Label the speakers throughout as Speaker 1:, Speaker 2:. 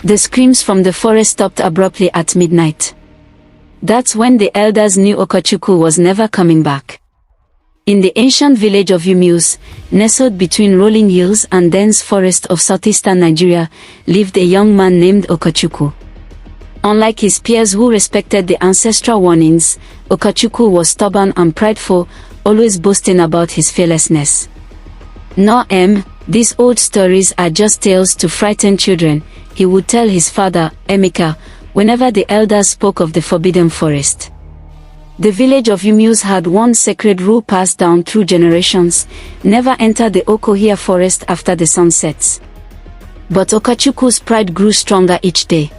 Speaker 1: The screams from the forest stopped abruptly at midnight. That's when the elders knew Okechukwu was never coming back. In the ancient village of Umeus, nestled between rolling hills and dense forests of southeastern Nigeria, lived a young man named Okechukwu. Unlike his peers who respected the ancestral warnings, Okechukwu was stubborn and prideful, always boasting about his fearlessness. "No, these old stories are just tales to frighten children," he would tell his father, Emeka, whenever the elders spoke of the forbidden forest. The village of Umeus had one sacred rule passed down through generations: never enter the Okechukwu forest after the sun sets. But Okachukwu's pride grew stronger each day.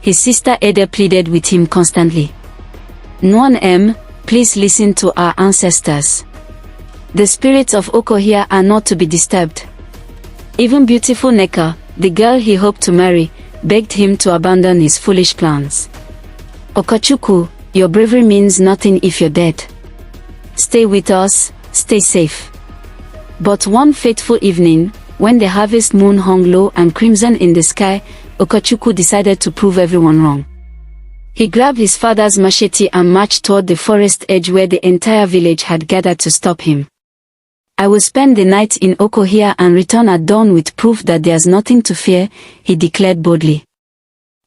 Speaker 1: His sister Ede pleaded with him constantly. "Nwan, please listen to our ancestors. The spirits of Okechukwu are not to be disturbed." Even beautiful Neka, the girl he hoped to marry, begged him to abandon his foolish plans. "Okechukwu, your bravery means nothing if you're dead. Stay with us, stay safe." But one fateful evening, when the harvest moon hung low and crimson in the sky, Okechukwu decided to prove everyone wrong. He grabbed his father's machete and marched toward the forest edge where the entire village had gathered to stop him. "I will spend the night in Okechukwu and return at dawn with proof that there's nothing to fear," he declared boldly.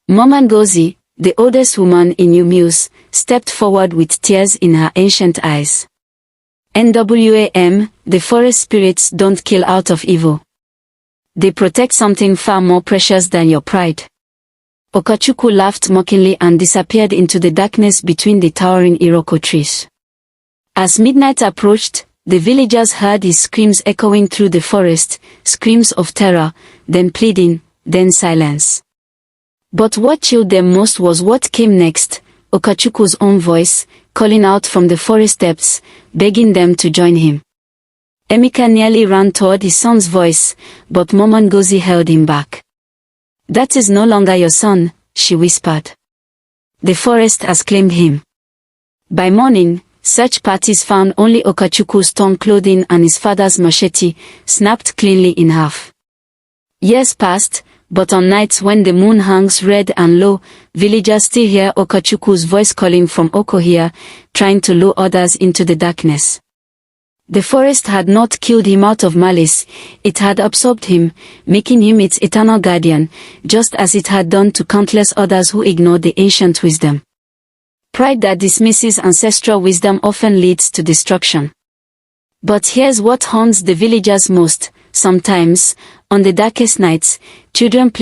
Speaker 1: Mama Ngozi, the oldest woman in Umeus, stepped forward with tears in her ancient eyes. "NWAM, the forest spirits don't kill out of evil. They protect something far more precious than your pride." Okechukwu laughed mockingly and disappeared into the darkness between the towering Iroko trees. As midnight approached, the villagers heard his screams echoing through the forest, screams of terror, then pleading, then silence. But what chilled them most was what came next: Okachukwu's own voice, calling out from the forest depths, begging them to join him. Emeka nearly ran toward his son's voice, but Mama Ngozi held him back. "That is no longer your son," she whispered. "The forest has claimed him." By morning, search parties found only Okachukwu's torn clothing and his father's machete, snapped cleanly in half. Years passed, but on nights when the moon hangs red and low, villagers still hear Okachukwu's voice calling from Okechukwu, trying to lure others into the darkness. The forest had not killed him out of malice, it had absorbed him, making him its eternal guardian, just as it had done to countless others who ignored the ancient wisdom. Pride that dismisses ancestral wisdom often leads to destruction. But here's what haunts the villagers most: sometimes, on the darkest nights, children play